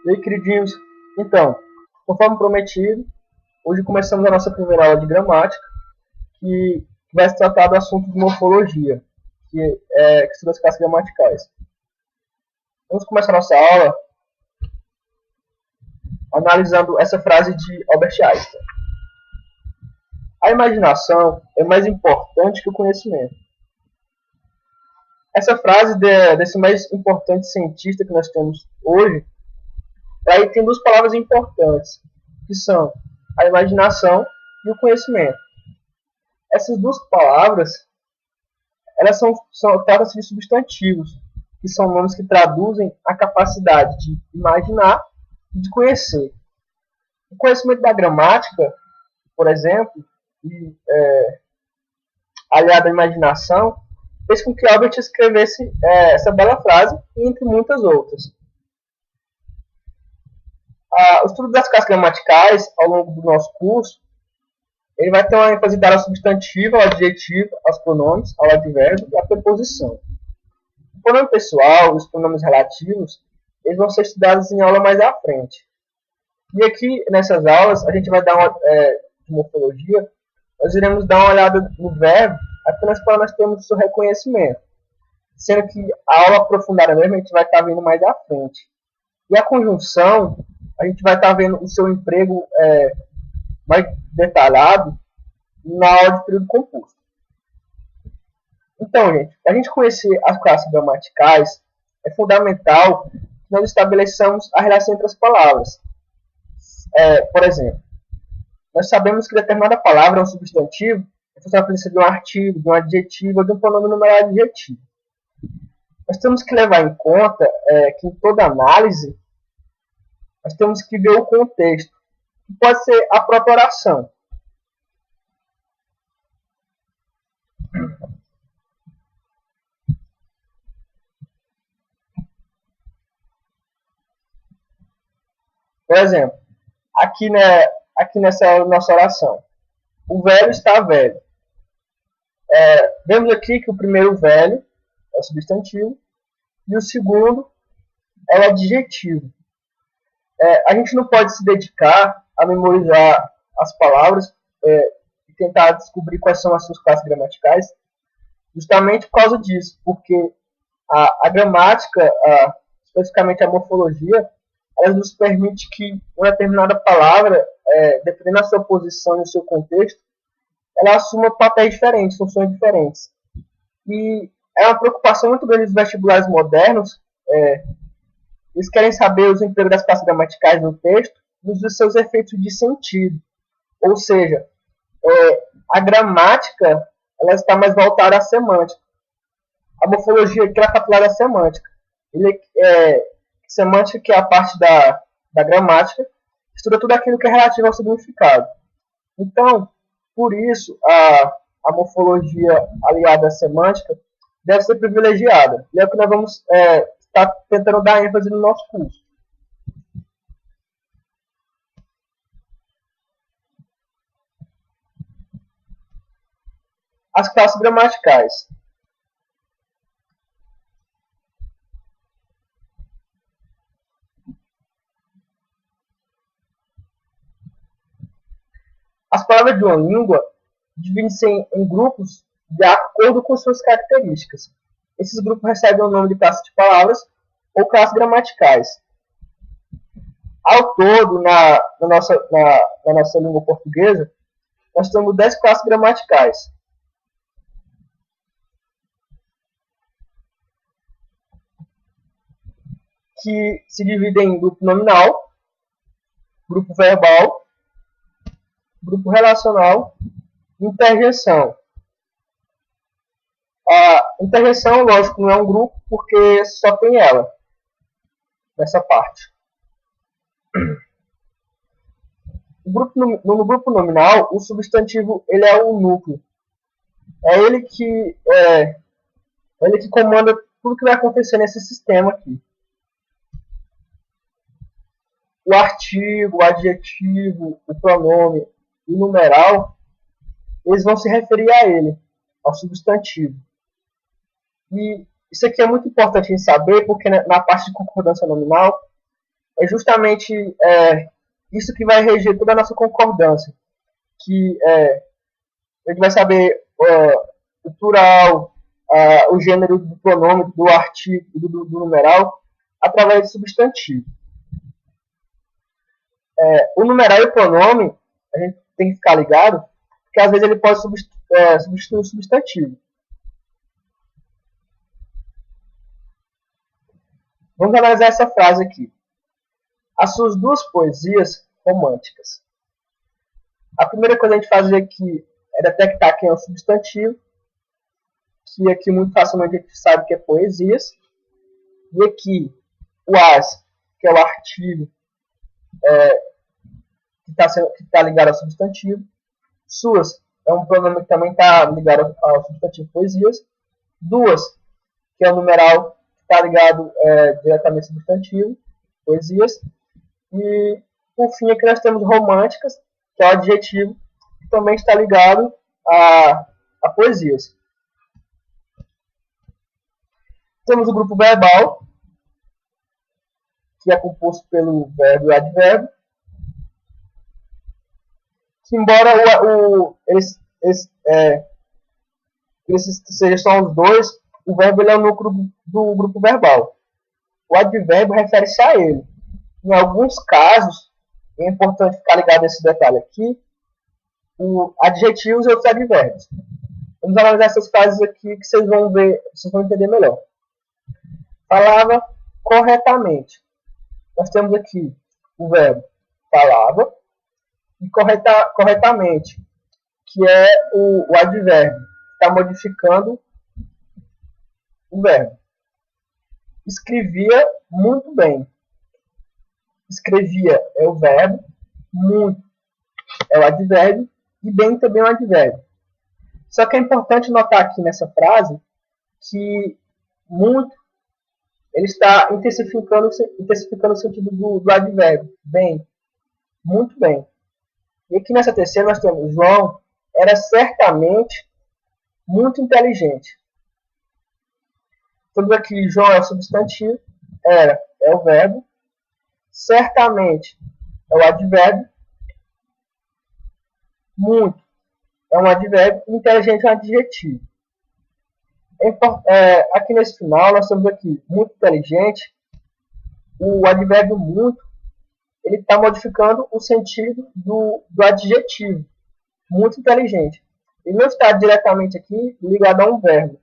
E aí, queridinhos, então, conforme prometido, hoje começamos a nossa primeira aula de gramática, que vai se tratar do assunto de morfologia, que estuda as classes gramaticais. Vamos começar a nossa aula analisando essa frase de Albert Einstein. A imaginação é mais importante que o conhecimento. Essa frase desse mais importante cientista que nós temos hoje, aí tem duas palavras importantes, que são a imaginação e o conhecimento. Essas duas palavras, elas tratam-se de substantivos, que são nomes que traduzem a capacidade de imaginar e de conhecer. O conhecimento da gramática, por exemplo, aliado à imaginação, fez com que Albert escrevesse essa bela frase, entre muitas outras. O estudo das classes gramaticais, ao longo do nosso curso, ele vai ter uma ênfase dada ao substantivo, ao adjetivo, aos pronomes, ao advérbio e à preposição. O pronome pessoal e os pronomes relativos, eles vão ser estudados em aula mais à frente. E aqui, nessas aulas, a gente vai dar uma de morfologia, nós iremos dar uma olhada no verbo apenas para nós termos o seu reconhecimento, sendo que a aula aprofundada mesmo a gente vai estar vendo mais à frente. E a conjunção, a gente vai estar vendo o seu emprego mais detalhado na aula de período composto. Então, gente, para a gente conhecer as classes gramaticais, é fundamental que nós estabeleçamos a relação entre as palavras. Por exemplo, nós sabemos que determinada palavra é um substantivo, então a presença de um artigo, de um adjetivo ou de um pronome numeral adjetivo. Nós temos que levar em conta que em toda análise nós temos que ver o contexto, que pode ser a própria oração. Por exemplo, aqui nessa nossa oração, o velho está velho. Vemos aqui que o primeiro velho é o substantivo e o segundo é o adjetivo. A gente não pode se dedicar a memorizar as palavras e tentar descobrir quais são as suas classes gramaticais, justamente por causa disso, porque a gramática, especificamente a morfologia, ela nos permite que uma determinada palavra, dependendo da sua posição e do seu contexto, ela assuma papéis diferentes, funções diferentes. E é uma preocupação muito grande dos vestibulares modernos. Eles querem saber os empregos das classes gramaticais no texto e os seus efeitos de sentido. Ou seja, a gramática ela está mais voltada à semântica. A morfologia aqui ela está falando da semântica. Semântica, que é a parte da gramática, estuda tudo aquilo que é relativo ao significado. Então, por isso, a morfologia aliada à semântica deve ser privilegiada. E é o que nós vamos estar tentando dar ênfase no nosso curso. As classes gramaticais. As palavras de uma língua dividem-se em grupos de acordo com suas características. Esses grupos recebem o nome de classe de palavras ou classes gramaticais. Ao todo, na nossa língua portuguesa, nós temos 10 classes gramaticais. Que se dividem em grupo nominal, grupo verbal, grupo relacional e interjeição. A interjeição, lógico, não é um grupo porque só tem ela nessa parte. No grupo nominal, o substantivo ele é o núcleo. É ele que comanda tudo que vai acontecer nesse sistema aqui. O artigo, o adjetivo, o pronome e o numeral, eles vão se referir a ele, ao substantivo. E isso aqui é muito importante em saber, porque na parte de concordância nominal, é justamente isso que vai reger toda a nossa concordância. Que a gente vai saber o plural, o gênero do pronome, do artigo e do numeral através do substantivo. O numeral e o pronome, a gente tem que ficar ligado, porque às vezes ele pode substituir o substantivo. Vamos analisar essa frase aqui. As suas duas poesias românticas. A primeira coisa a gente fazer aqui é detectar quem é o substantivo, que aqui muito facilmente a gente sabe que é poesias. E aqui o as, que é o artigo que está ligado ao substantivo. Suas é um pronome que também está ligado ao substantivo poesias. Duas, que é o numeral que está ligado diretamente ao substantivo poesias. E por fim aqui nós temos românticas, que é o adjetivo que também está ligado a poesias. Temos o grupo verbal, que é composto pelo verbo e o advérbio. Que embora eles sejam só os dois, o verbo ele é o núcleo do grupo verbal. O advérbio refere-se a ele. Em alguns casos, é importante ficar ligado nesse detalhe aqui, o adjetivos e outros advérbios. Vamos analisar essas frases aqui que vocês vão ver, vocês vão entender melhor. Falava corretamente. Nós temos aqui o verbo falava e corretamente, que é o advérbio, que está modificando o verbo. Escrevia muito bem. Escrevia é o verbo, muito é o advérbio e bem também é o advérbio. Só que é importante notar aqui nessa frase que muito ele está intensificando o sentido do advérbio. Bem, muito bem. E aqui nessa terceira nós temos João era certamente muito inteligente. Temos aqui João é o substantivo, era é o verbo, certamente é o advérbio, muito é um advérbio, inteligente é um adjetivo. Aqui nesse final nós temos aqui muito inteligente, o advérbio muito ele está modificando o sentido do adjetivo, muito inteligente. Ele não está diretamente aqui ligado a um verbo.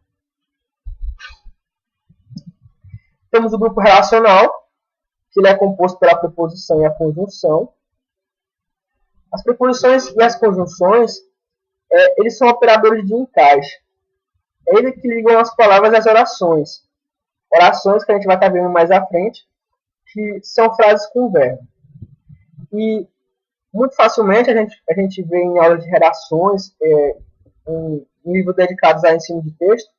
Temos o grupo relacional, que ele é composto pela preposição e a conjunção. As preposições e as conjunções, eles são operadores de encaixe. É eles que ligam as palavras às orações. Orações que a gente vai estar vendo mais à frente, que são frases com verbo. E muito facilmente a gente vê em aulas de redações, em livros dedicados a ensino de texto,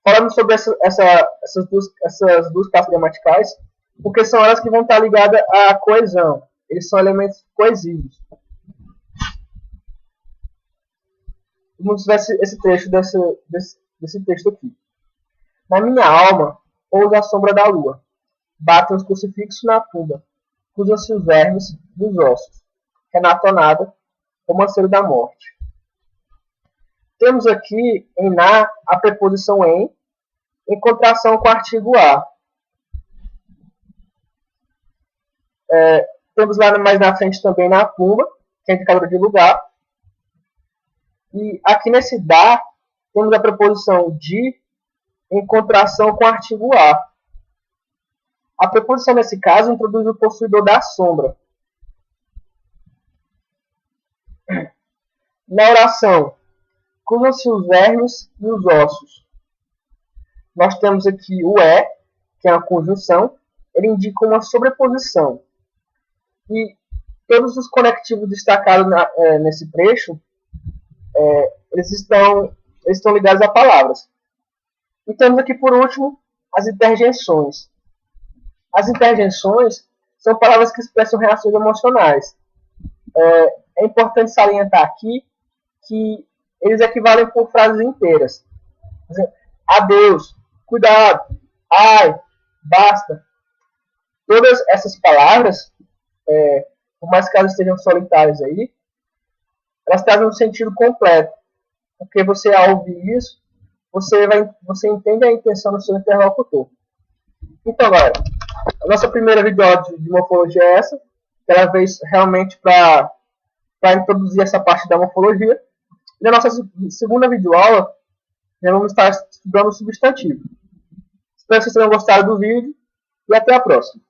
falando sobre essas duas classes gramaticais, porque são elas que vão estar ligadas à coesão. Eles são elementos coesivos. Vamos ver esse trecho desse texto aqui. Na minha alma, pousa a sombra da lua. Batem os crucifixos na tumba. Cruzam-se os vermes dos ossos. Renatonada, romanceiro da morte. Temos aqui em na a preposição em contração com o artigo a. Temos lá mais na frente também na tumba, que é indicador de lugar. E aqui nesse da, temos a preposição de em contração com o artigo a. A preposição nesse caso introduz o possuidor da sombra. Na oração, cruzam-se os vermes e os ossos. Nós temos aqui o que é uma conjunção, ele indica uma sobreposição. E todos os conectivos destacados nesse trecho, eles estão ligados a palavras. E temos aqui, por último, as interjeições. As interjeições são palavras que expressam reações emocionais. É importante salientar aqui que eles equivalem por frases inteiras. Por exemplo, adeus, cuidado, ai, basta. todas essas palavras, por mais que elas estejam solitárias aí, elas trazem um sentido completo. Porque você, ao ouvir isso, você entende a intenção do seu interlocutor. Então, galera, a nossa primeira videoaula de morfologia é essa. Ela veio realmente para introduzir essa parte da morfologia. E na nossa segunda videoaula, já vamos estar estudando o substantivo. Espero que vocês tenham gostado do vídeo e até a próxima.